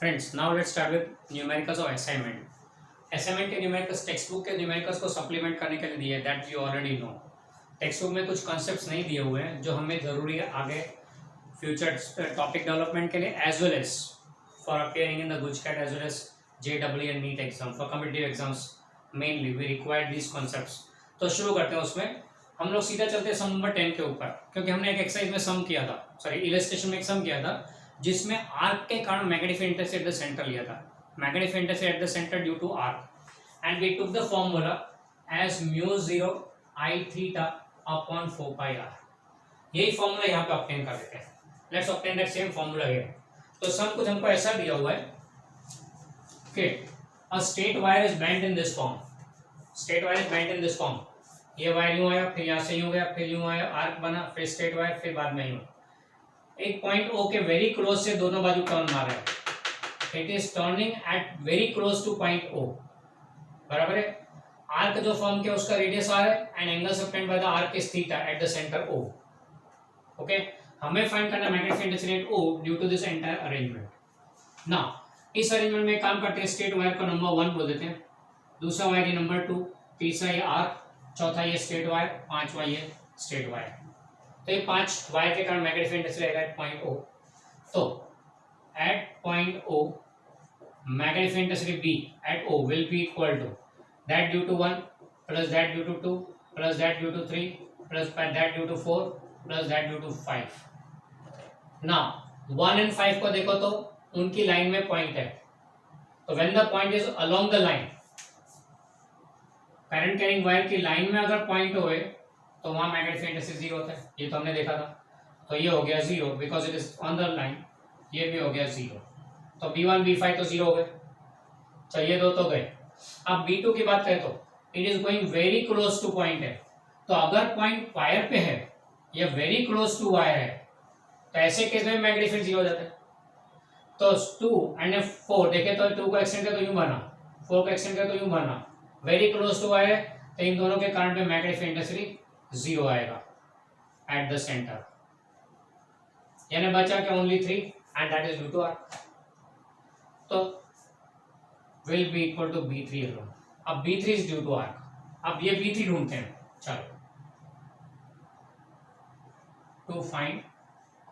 Friends, now let's start with numericals और assignment. Assignment के numericals text book के न्यूमेरिकल्स को सप्लीमेंट करने के लिए दिए हैं, that we already know. Text book में कुछ कॉन्सेप्ट्स नहीं दिए हुए हैं जो हमें जरूरी है आगे फ्यूचर टॉपिक डेवलपमेंट के लिए, as well as for appearing in the GUJCET as well as JEE and NEET exam for competitive exams. Mainly we required these concepts. तो शुरू करते हैं। उसमें हम लोग सीधा चलते हैं सम नंबर 10 के ऊपर, क्योंकि हमने एक एक्सरसाइज में सम किया था, सॉरी इलस्ट्रेशन में एक सम किया था जिसमें आर्क के कारण magnific index at the centre लिया था। Magnific index at the centre due to arc and we took the formula as μ0 I theta upon 4 pi r। यही फॉर्मूला यहाँ पे ऑब्टेन कर देते हैं। Let's obtain that same formula here. तो some कुछ हमको ऐसा दिया हुआ है कि a straight wire is bent in this form. Straight wire is bent in this form. ये वायर यूं आया, फिर यहाँ से यूं गया, फिर यूं आया, आर्क बना, फिर स्ट्रेट वायर, फिर बाद में यूं। एक पॉइंट O के वेरी क्लोज से दोनों बाजू टर्न मार रहे हैं। It is turning at very close to point O। बराबर है। आर्क जो फॉर्म किया उसका रेडियस R है and angle subtended by the arc is theta at the centre O। Okay, हमें फाइंड करना magnific index at O due to this entire arrangement. Now इस arrangement में काम करते हैं। स्ट्रेट वायर को नंबर 1 बोल देते हैं, दूसरा वायर ये नंबर 2, तीसरा ये आर्क, चौथा ये स्ट्रेट वायर, पांचवा ये स्ट्रेट वायर। तो ये 5 वायर के कारण मैग्नीफिक इंडेक्स रहेगा एट पॉइंट O। तो at point O magnific index B at O will be equal to that due to 1 plus that due to 2 plus that due to 3 plus that due to 4 plus that due to 5। Now 1 and 5 को देखो तो उनकी line में point है, तो when the point is along the line, current carrying wire की line में अगर पॉइंट होए तो वहां मैग्नेटिक इंडेक्स 0 होता है। ये तो हमने देखा था। तो ये हो गया 0 because it is on the line. ये भी हो गया 0। तो B1 B5 तो 0 हो गए। तो ये दो तो गए। अब B2 की बात करें तो it is going very close to point है। तो अगर पॉइंट वायर पे है या वेरी क्लोज टू वायर है तो ऐसे केस में मैग्नीफिक 0 हो जाता है। तो 2 एंड 4 देखे तो 2 को एक्सटेंड कर तो यूं बना, 4 को एक्सटेंड कर तो यूं बना, वेरी क्लोज टू वायर है तो इन दोनों के कारण पे मैग्नीफिक इंडेक्स 0 आएगा एट द सेंटर। यानी बचा क्या only 3 and that is due to arc. तो will be equal to B3 alone. अब B3 is due to arc. अब ये B3 ढूंढते हैं। चलो, to find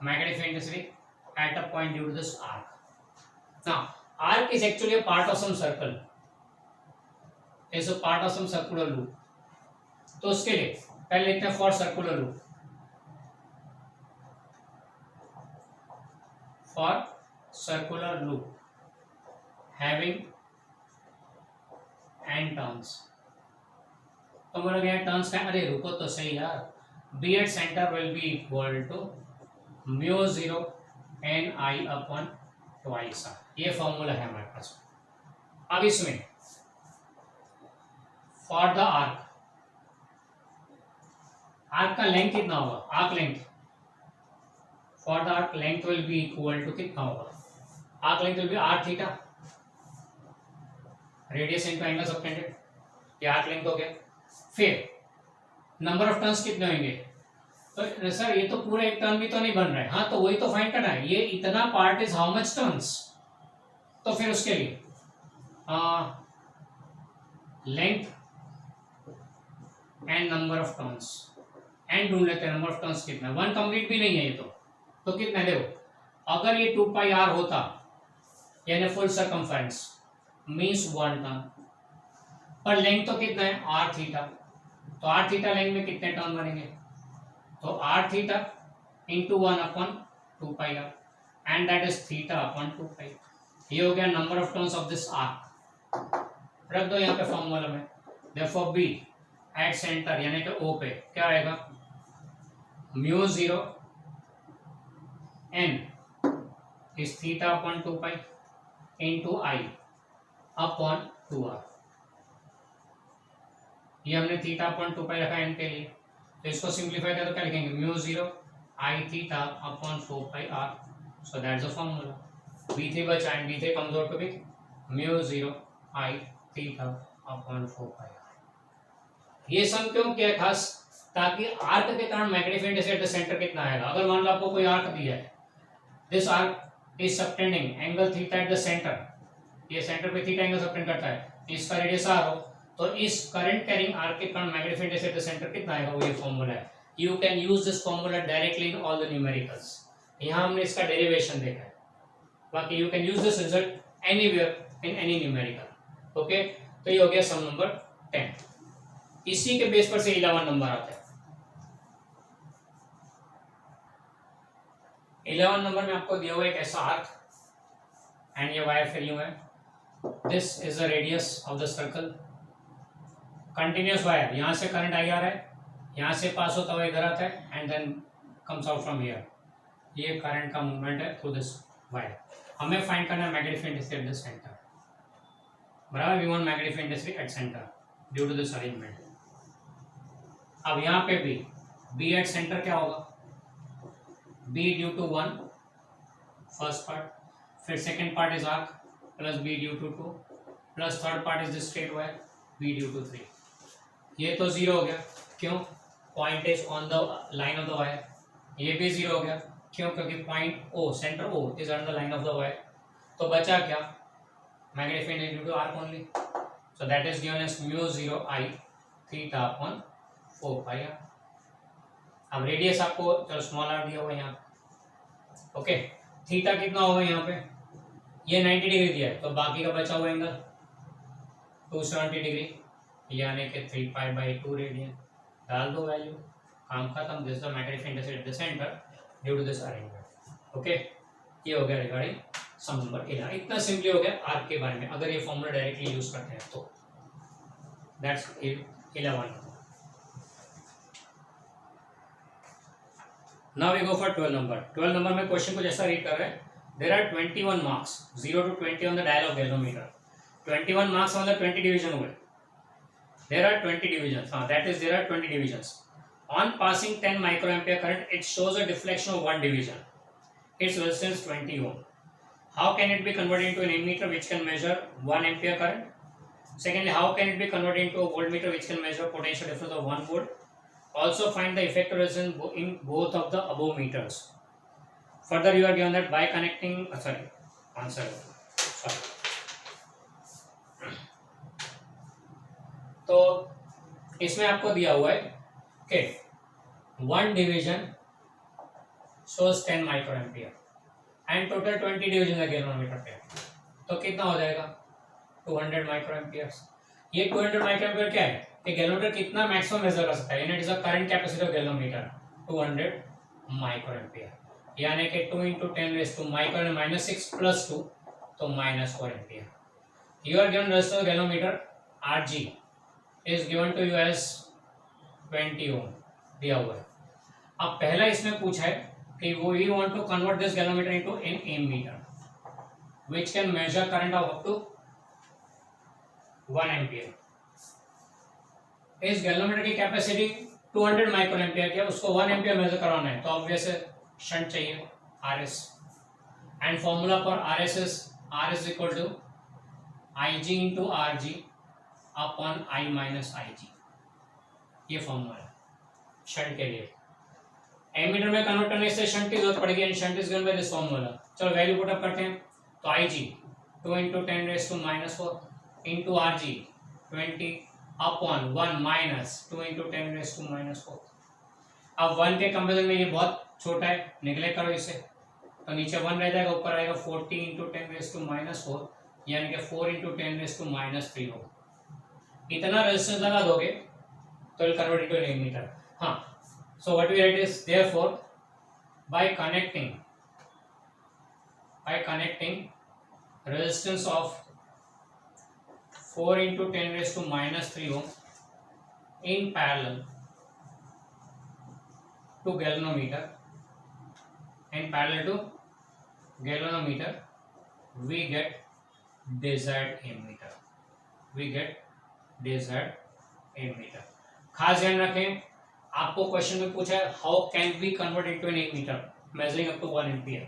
magnific index at a point due to this arc. Now arc is actually a part of some circle, is a part of some circular loop. तो उसके लिए पहले लिखते हैं for circular loop. For circular loop having n turns. तो बोला गया turns का, अरे रुको तो सही यार। B at centre will be equal to μ0 Ni upon twice r। ये फॉर्मूला है हमारे पास। अब इसमें फॉर द आर्क, आर्क का लेंथ कितना होगा? Arc length, for the arc length will be equal to कितना होगा? Arc length will be r theta, radius into angle subtended. ये आर्क लेंथ हो गया। फिर नंबर ऑफ टर्न्स कितने होंगे? तो सर ये तो पूरा एक टर्न भी तो नहीं बन रहा है। हाँ, तो वही तो फाइंड करना है। ये इतना part is how much turns. तो फिर उसके लिए length and number of turns, and ढूंढ लेते हैं नंबर ऑफ टर्न्स कितना। 1 कंप्लीट भी नहीं है ये तो कितना? देखो, अगर ये 2 पाई r होता यानी फुल सर्कमफरेंस मींस 1 टर्न, पर लेंथ तो कितना है? r theta. तो r थीटा लेंथ में कितने टर्न बनेंगे? तो r theta into 1 upon 2 pi r and that is theta upon 2 पाई। ये हो गया number of turns of this arc. रख दो यहाँ पे फॉर्मूला में। देयरफॉर B एट सेंटर यानी कि O पे क्या आएगा? μ0 n is theta upon 2 pi into I upon 2r। ये हमने थीटा अपॉन 2 पाई रखा n के लिए। तो इसको सिंप्लीफाई करें तो क्या लिखेंगे? μ0 I theta upon 4 pi r। So that's the formula. B3 बचा and B3 comes out to be μ0 I theta upon 4 pi r। ये सम क्यों किया खास? ताकि आर्क के कारण magnific index at the centre कितना आएगा। अगर मान लो आपको कोई आर्क दिया है, this arc is subtending angle theta at the centre, ये सेंटर पे थीटा एंगल सबटेंड करता है, इसका रेडियस आर हो, तो इस करंट कैरिंग आर्क के कारण magnetic index at the centre कितना आएगा, वो ये फॉर्मूला है। You can use this formula directly in all the numericals. यहाँ हमने इसका डेरिवेशन देखा है, बाकी you can use this result anywhere in any numerical. Okay, तो ये हो गया सम नंबर 10। इसी के बेस पर से 11 नंबर आता है। 11 नंबर में आपको दिया हुआ एक ऐसा आर्क एंड ये वायर फिर यूं है, this is the radius of the circle, continuous wire, यहां से करंट आई आ रहा है, यहां से पास होता हुआ इधर आता है and then comes out from here, ये करंट का मूवमेंट है थ्रू दिस वायर। हमें फाइंड करना है magnetic intensity at the centre, बराबर, we want magnetic intensity at centre due to this arrangement. अब यहाँ पे भी बी एट सेंटर क्या होगा, B due to 1 first part, फिर second part is arc plus B due to 2 plus third part is the straight wire B due to 3। ये तो zero हो गया, क्यों, point is on the line of the wire. ये भी zero हो गया, क्यों, क्योंकि point O, centre O is on the line of the wire. तो बचा क्या, magnetic intensity due to arc only, so that is given as mu 0 I theta upon 4 pi R. अब रेडियस आपको चलो स्मॉल आर दिया हुआ है यहाँ, ओके, थीटा कितना होगा यहाँ पे, ये 90 डिग्री दिया है, तो बाकी का बचा हुआ एंगल 270 डिग्री, यानी कि 3 पाई बाई 2 रेडियन, डाल दो वैल्यू, काम खत्म। This the magnetic intensity at the centre due to this arrangement. Okay, ये हो गया रिगार्डिंग सम नंबर 11। इतना सिंपली हो गया आर्क के बारे में, अगर ये फॉर्मूला डायरेक्टली यूज करते हैं तो। That's 11। Now we go for 12 number. 12 number में क्वेश्चन कुछ ऐसा रीड कर रहे हैं, there are 21 marks 0 to 20 on the dial of galvanometer. 21 marks मतलब 20 डिवीजन हुए, there are 20 divisions, that is there are 20 divisions. On passing 10 microampere current, it shows a deflection of 1 division. Its resistance 20 ohm. How can it be converted into an ammeter which can measure 1 ampere current? Secondly, how can it be converted into a voltmeter which can measure potential difference of 1 volt? Also find the effective resistance in both of the above meters. Further, you are given that by connecting, तो इसमें आपको दिया हुआ है कि 1 division shows 10 micro ampere and total 20 division लगे galvanometer पे, तो कितना हो जाएगा 200 माइक्रो एम्पियर। ये 200 माइक्रो एम्पियर क्या है कि गैल्वेनोमीटर कितना मैक्सिमम मेजर कर सकता है, यानी it is the current capacity of galvanometer 200 micro ampere, यानी कि 2 × 10⁻⁻⁻⁶ + 2 तो -4 ampere. You are given resistance of galvanometer Rg is given to you as 20 ohm दिया हुआ है। अब पहला इसमें पूछा है कि वो you want to convert this galvanometer into an ammeter which can measure current of up to 1 ampere। इस गैल्वेनोमीटर की कैपेसिटी 200 माइक्रो एम्पियर की, उसको 1 एम्पियर मेजर करवाना है, तो ऑब्वियस शंट चाहिए Rs, and formula for Rs is R is equal to Ig into Rg upon I minus Ig, ये formula है शंट के लिए। एमीटर में कन्वर्ट करने से शंट की जरूरत पड़ेगी and shunt is given by this formula. चलो वैल्यू पुट अप करते हैं, तो Ig 2 × 10⁻⁻⁴ into Rg 20 upon 1 minus 2 × 10⁻⁻⁴। अब 1 के कंपेरिजन में ये बहुत छोटा है, निगलेक्ट करो इसे, तो नीचे 1 रह जाएगा, ऊपर आएगा 40 × 10⁻⁻⁴, यानी कि 4 × 10⁻³ होगा। इतना रेजिस्टेंस लगा दोगे तो will convert into an ammeter. हाँ, so what we write is therefore by connecting resistance of 4 × 10⁻³ ohm in parallel to galvanometer, we get desired ammeter। खास ध्यान रखें, आपको क्वेश्चन में पूछा है how can we convert into an ammeter measuring up to 1 ampere,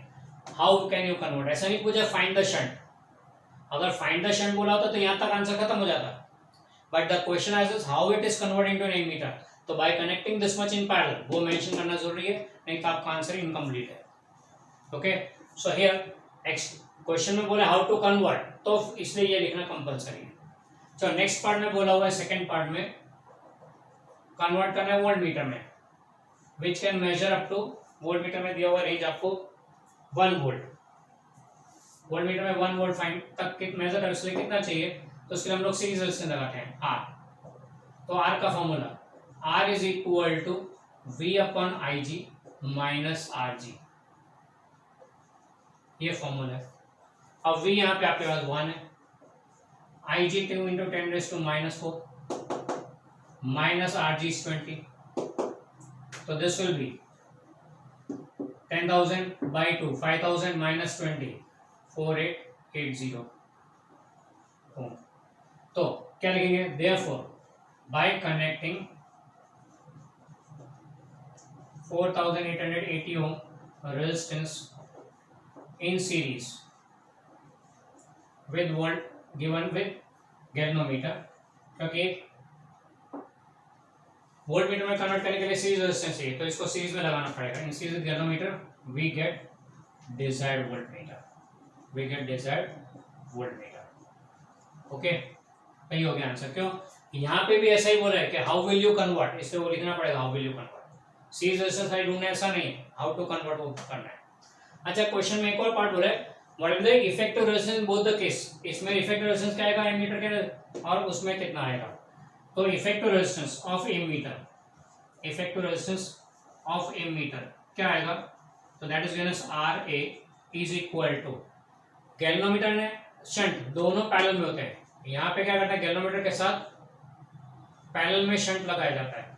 how can you convert, ऐसा नहीं पूछा फाइंड द शंट। अगर फाइंड द शंट बोला होता तो यहाँ तक आंसर खत्म हो जाता, but the question is how it is convert into an ammeter, तो by connecting this much in parallel वो मेंशन करना जरूरी है, नहीं तो आपका आंसर इनकम्प्लीट है। ओके, सो हियर क्वेश्चन में बोला हाउ टू कन्वर्ट, तो इसलिए ये लिखना कंपलसरी है। चलो नेक्स्ट पार्ट में बोला हुआ है, सेकेंड पार्ट में कन्वर्ट करना है वोल्ट मीटर में, which can measure up to, volt meter में दिया हुआ रेंज आपको 1 वोल्ट, वोल्ट मीटर में 1 वोल्ट फाइन तक मेजर कर, इसलिए कितना चाहिए, तो उसके लिए हम लोग सीरीज रेजिस्टेंस लगाते हैं आर। तो आर का formula R is equal to V upon I G minus R G, ये फॉर्मूला है। अब v यहाँ पे आपके पास 1 है, आई जी 2 इंटू 10⁻⁻⁴ माइनस आर जी 20, तो this will B 10,000 by 2, 5,000 minus 20, 4880 ओम। तो क्या लिखेंगे, therefore by connecting 4,880 ohm resistance in series with volt given with galvanometer, क्योंकि वोल्ट मीटर में कन्वर्ट करने के लिए सीरीज रेजिस्टेंस चाहिए, तो इसको सीरीज में लगाना पड़ेगा। In series with galvanometer we get desired volt meter, we get desired volt meter. Okay, तो ये हो गया आंसर। क्यों, यहाँ पे भी ऐसा ही बोला है कि हाउ विल यू कन्वर्ट, इसलिए वो लिखना पड़ेगा how will you convert. Series resistance side ढूंढना ऐसा नहीं है, हाउ टू कन्वर्ट वो करना है। अच्छा, क्वेश्चन में एक और पार्ट बोला है, what is the effective resistance both the case, इसमें इफेक्टिव रेजिस्टेंस क्या आएगा एमीटर के, और उसमें कितना आएगा। तो effective resistance of ammeter, effective resistance of ammeter क्या आएगा, तो that is given as R A is equal to, galvanometer ने शंट दोनों पैरेलल में होते हैं, यहाँ पे क्या करता है गैल्वेनोमीटर के साथ पैरेलल में शंट लगाया जाता है,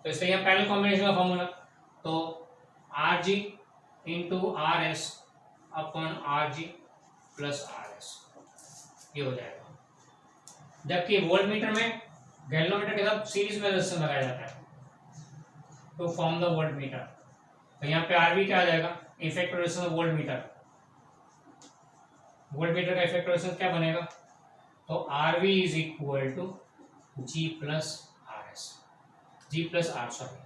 तो इसलिए यहाँ पैरेलल कॉम्बिनेशन का फॉर्मूला, तो R G into R S upon are G plus R S, ये हो जाएगा। जबकि वोल्ट मीटर में गैल्वेनोमीटर के साथ सीरीज में रेजिस्टेंस लगाया जाता है to form the voltmeter, तो यहाँ पे आरवी क्या आ जाएगा, effective resistance of volt meter, voltmeter का इफेक्टिव रेजिस्टेंस क्या बनेगा, तो R V is equal to G plus R S, G plus R sorry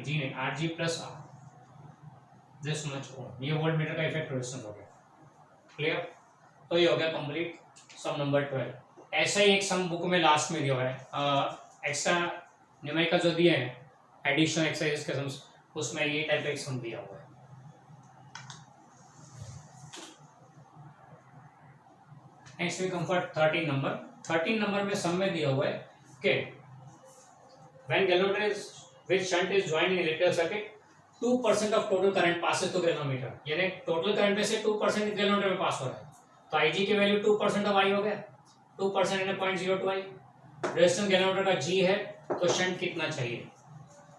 G नहीं, R G plus R, this much ohm, ये वोल्ट मीटर का effective resistance हो गया। Clear, तो ये हो गया कंप्लीट सम नंबर 12। ऐसा ही एक सम बुक में लास्ट में दिया हुआ है, एक्स्ट्रा न्यूमेरिकल जो दिए हैं एडिशनल एक्सरसाइजेस के सम्स, उसमें ये टाइप का एक सम दिया हुआ है। नेक्स्ट वी कम फॉर 13 नंबर। 13 नंबर में सम में दिया हुआ है कि when galvanometer with shunt is joined in electrical circuit 2% of total current passes to galvanometer, यानी टोटल करंट में से 2% गैल्वेनोमीटर में पास हो रहा है, तो IG की वैल्यू 2% ऑफ I हो गया, 2% यानी 0.02 I। रेजिस्टेंस गैल्वेनोमीटर का G है, तो शंट कितना चाहिए,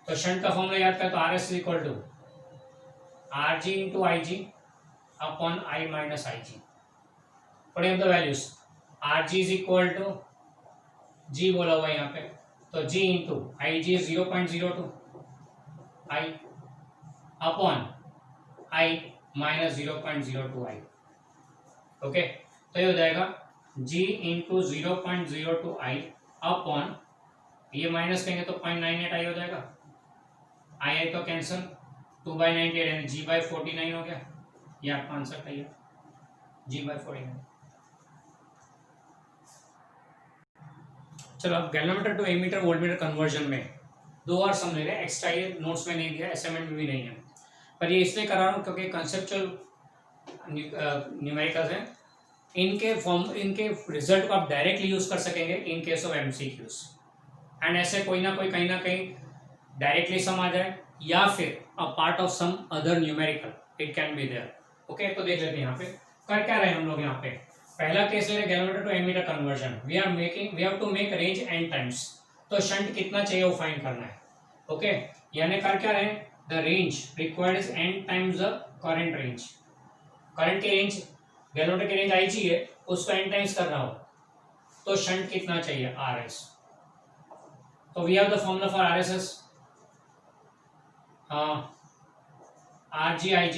तो शंट का फॉर्मूला याद करें, तो RS is equal to RG into IG upon I minus IG। पढ़े the values, RG is equal to G बोला हुआ है यहाँ पे, तो G into IG 0.02 I upon I minus 0.02 I। Okay, तो ये हो जाएगा G इंटू 0.02 I अपॉन, ये माइनस करेंगे तो 0.98 I हो जाएगा, I तो कैंसिल, 2/98 यानी G/49 हो गया, ये आपका आंसर था, ये G/49। चलो अब galvanometer to ammeter voltmeter conversion में दो और सम ले रहे हैं, एक्स्ट्रा ये नोट्स में नहीं दिया, असाइनमेंट में भी नहीं है, पर ये इसलिए करा रहा हूँ क्योंकि कंसेप्चुअल न्यूमेरिकल्स हैं, इनके रिजल्ट को आप डायरेक्टली यूज कर सकेंगे in case of MCQs, and ऐसे कोई ना कोई कहीं ना कहीं डायरेक्टली सम आ जाए या फिर a part of some other numerical it can be there. Okay, तो देख लेते हैं यहाँ पे कर क्या रहे हैं हम लोग। यहाँ पे पहला केस ले रहे galvanometer to ammeter conversion, we have to make range N times, तो शंट कितना चाहिए वो फाइंड करना है। ओके, यानी कर क्या रहे हैं, the range required is n times the current range, current की रेंज गैल्वेनोमीटर की रेंज IG है, उसको n टाइम्स कर रहा हो, तो शंट कितना चाहिए RS, तो we have the formula for RS is RG IG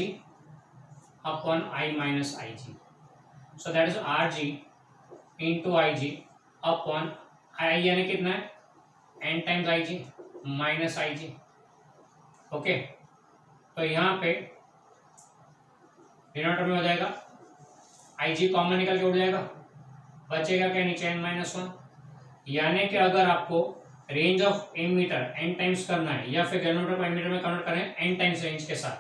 upon I minus IG, so that is RG into IG upon I यानी कितना है n times IG minus IG। Okay, तो यहाँ पे डिनोमिनेटर में हो जाएगा IG कॉमन निकल के उड़ जाएगा, बचेगा क्या नीचे n-1। यानी कि अगर आपको range of m meter n times करना है या फिर गैलोमीटर को m मीटर में कन्वर्ट करें n टाइम्स रेंज के साथ,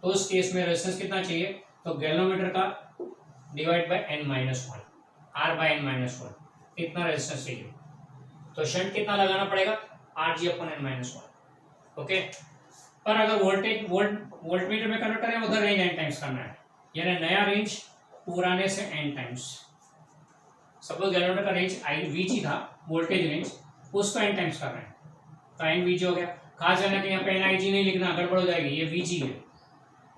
तो उस केस में रेजिस्टेंस कितना चाहिए, तो गैलोमीटर का divide by n-1, r bye n-1, इतना रेजिस्टेंस चाहिए। तो शंट कितना लगाना पड़ेगा, Rg अपॉन n-1। ओके, पर अगर वोल्ट मीटर में कन्वर्ट करें उधर रेंज n टाइम्स करना है, यानी नया रेंज पुराने से n टाइम्स। सपोज गैलोमीटर का रेंज Vg था, वोल्टेज रेंज, उसको n टाइम्स कर रहे हैं, तो n Vg हो गया। खास ध्यान रखिए यहाँ पे Nig नहीं लिखना, गड़बड़ हो जाएगी, ये Vg है।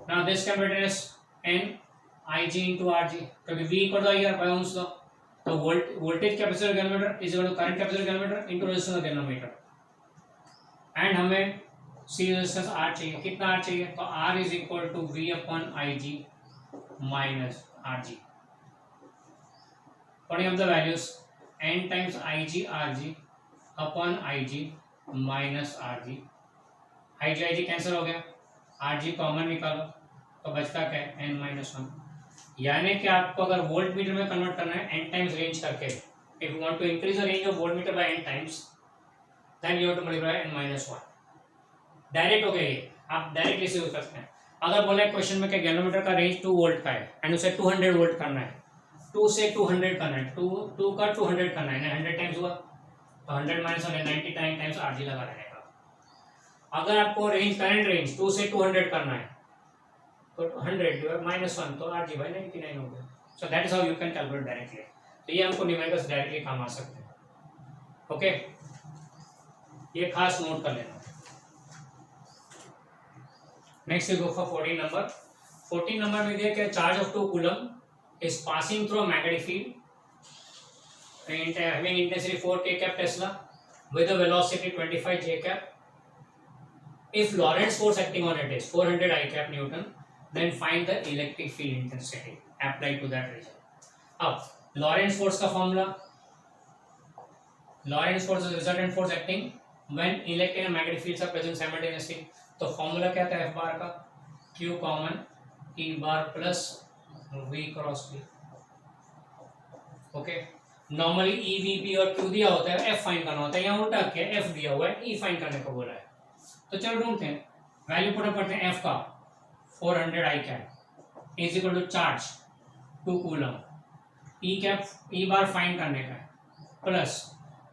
Now this can be written as Nig into Rg, क्योंकि V equal to I R by Ohm's law. तो voltage capacitor galvanometer is equal to current capacitor galvanometer into resistance of galvanometer. And हमें see resistance R चाहिए, कितना R चाहिए, तो R is equal to V upon Ig minus Rg। Putting up the values, n times Ig Rg upon Ig minus Rg, Ig cancel हो गया, Rg common निकालो तो बचता क्या है n-1। यानी कि आपको अगर वोल्ट मीटर में कन्वर्ट करना है n टाइम्स रेंज करके, if you want to increase the range of volt meter by n times, then you have to multiply n-1। Direct हो गया ये, आप डायरेक्टली से यूज करते हैं। अगर बोला क्वेश्चन में कि गैलोमीटर का रेंज 2 वोल्ट का है एंड उसे 200 वोल्ट करना है, 2 से 200 करना है, 2 का 200 करना है, 100 टाइम्स हुआ तो 100 माइनस 90 टाइम्स Rg लगा रहेगा। अगर आपको रेंज करंट रेंज 2 से 200 करना है तो 100 माइनस 1 तो Rg बाय 99 हो गया। सो that is how you can calculate directly. तो ये हमको न्यूमेरिकल्स डायरेक्टली काम आ सकते हैं। ओके, ये खास नोट कर लेना। Next we go for 14 number. 14 number में दिया कि charge of 2 coulomb is passing through a magnetic field and having intensity 4 k cap Tesla with a velocity 25 j cap. If Lorentz force acting on it is 400 I cap Newton, then find the electric field intensity applied to that region. अब Lorentz force का formula, Lorentz force is resultant force acting when electric and magnetic fields are present simultaneously. तो formula क्या था F bar का, Q common E bar plus V cross P। Okay, normally E V P और Q दिया होता है, F find करना होता है, यहाँ उल्टा क्या F दिया हुआ है, E फाइंड करने को बोला है। तो चलो ढूंढते हैं, वैल्यू पुट अप करते हैं। F का 400 I cap is equal to charge 2 coulomb, E cap E bar find करने का है, plus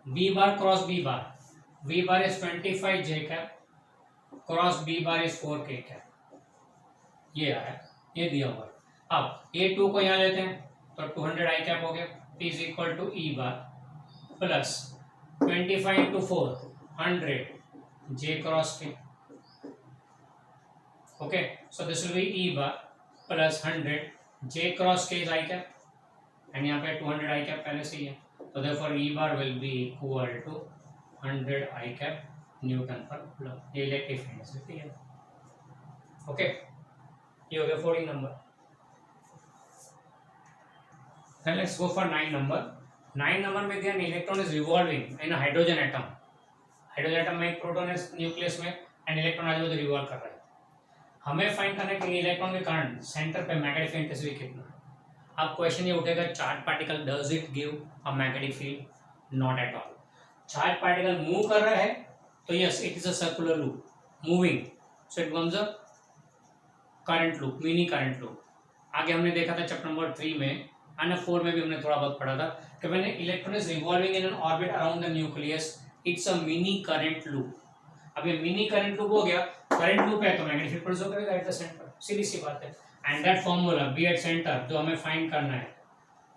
V bar cross B bar, V bar is 25 J cap cross B bar is 4 K cap. ये आया, ये दिया हुआ है। अब ये 2 को यहाँ लेते हैं तो 200 I कैप हो गया, P is equal to E bar plus 25 into 4 100 J cross K। Okay, so this will be E bar plus 100 J cross K is I cap and यहाँ पे 200 I कैप पहले से ही है, तो therefore E bar will be equal to 100 I cap newton पर coulomb. ये electric field density है। ओके, ये हो गया 14 number. Then let's go for 9 number. 9 number में दिया electron is revolving in hydrogen atom. Hydrogen atom में एक प्रोटॉन है न्यूक्लियस में एंड इलेक्ट्रॉन आजू बाजू रिवॉल्व कर रहा है। हमें फाइंड करना है कि इलेक्ट्रॉन के कारण सेंटर पे मैग्नेटिक फील्ड इंटेंसिटी कितना है। अब क्वेश्चन ये उठेगा, charge particle does it give a magnetic field? Not at all. Charge particle move कर रहा है तो yes it is a circular loop moving, so it becomes a current loop, mini current loop. आगे हमने देखा था चैप्टर नंबर 3 में and 4 में भी हमने थोड़ा बहुत पढ़ा था कि when an electron is revolving in an orbit around the nucleus, it's a mini current loop। अब ये मिनी करंट लूप हो गया, करंट लूप है तो मैग्नेटिक फील्ड प्रोड्यूस करेगा एट द सेंटर, सीधी सी बात है। And that formula B at centre जो हमें फाइंड करना है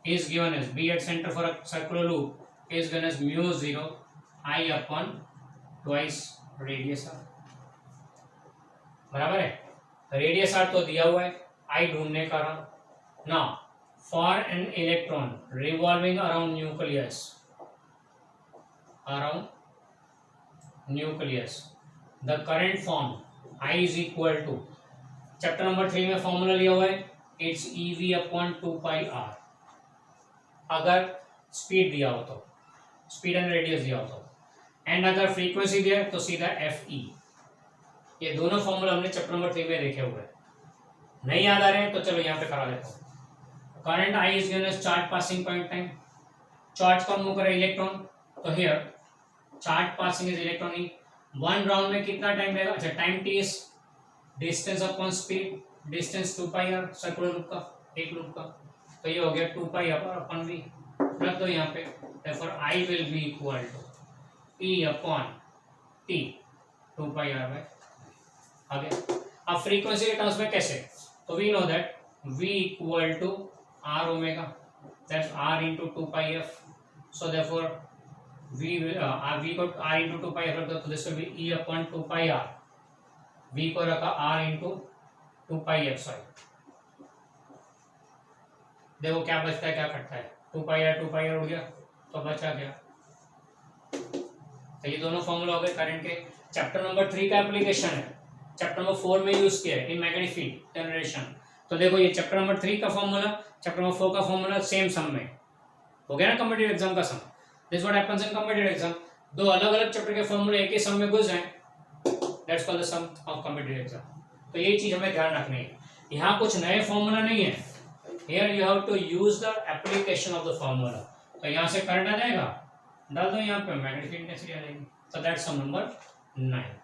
is given as B at centre for a circular loop is given as mu 0 I upon twice radius R. बराबर है, रेडियस आर तो दिया हुआ है, I ढूंढने का रहा। Now for an electron revolving around nucleus the current form I is equal to, chapter number 3 में फॉर्मूला लिया हुआ है, it's EV upon 2 pi R। अगर स्पीड दिया हो तो, स्पीड एंड रेडियस दिया हो तो, एंड अगर फ्रीक्वेंसी दिया है तो सीधा FE। ये दोनों फॉर्मूला हमने चैप्टर नंबर 3 में देखे हुए हैं। नहीं याद आ रहे हैं तो चलो यहाँ पे करा देता हूँ। Current I is given as charge passing point time, charge कौन मूव करे, इलेक्ट्रॉन, तो here charge passing is electronic, 1 round में कितना टाइम लगेगा, अच्छा time t is distance upon speed, distance 2 pi R circular loop का, एक लूप का, तो ये हो गया 2 पाई आर अपन v, रख दो यहाँ पे, therefore I will be equal to E upon T 2 pi r by, आगे अब फ्रीक्वेंसी के टर्म्स में कैसे, तो we know that v equal to r omega, that's r into 2 pi f, so therefore v को r into 2 pi f रख दो, तो this will be E upon 2 pi r, v को रखा r into 2 pi f, sorry देखो क्या बचता है क्या कटता है, 2 pi r उड़ गया तो बचा क्या, तो ये दोनों फॉर्मूला हो गए करंट के। चैप्टर नंबर 3 का एप्लीकेशन है, चैप्टर नंबर 4 में यूज किया है इन मैग्नेटिक फील्ड जनरेशन, तो देखो ये चैप्टर नंबर 3 का फॉर्मूला, चैप्टर नंबर 4 का फॉर्मूला सेम सम में हो गया ना, कॉम्पिटिटिव एग्जाम का sum, this what happens in competitive exam, दो अलग अलग चैप्टर के फॉर्मूले एक ही सम में घुस जाए, that's called the sum of competitive exam, तो ये चीज हमें ध्यान रखनी है, यहाँ कुछ नए फॉर्मूला नहीं है, here you have to use the application of the formula, तो यहाँ से करंट आ जाएगा, डाल दो यहाँ पे मैग्नेटिक इंटेंसिटी आ जाएगी, so that's sum number 9।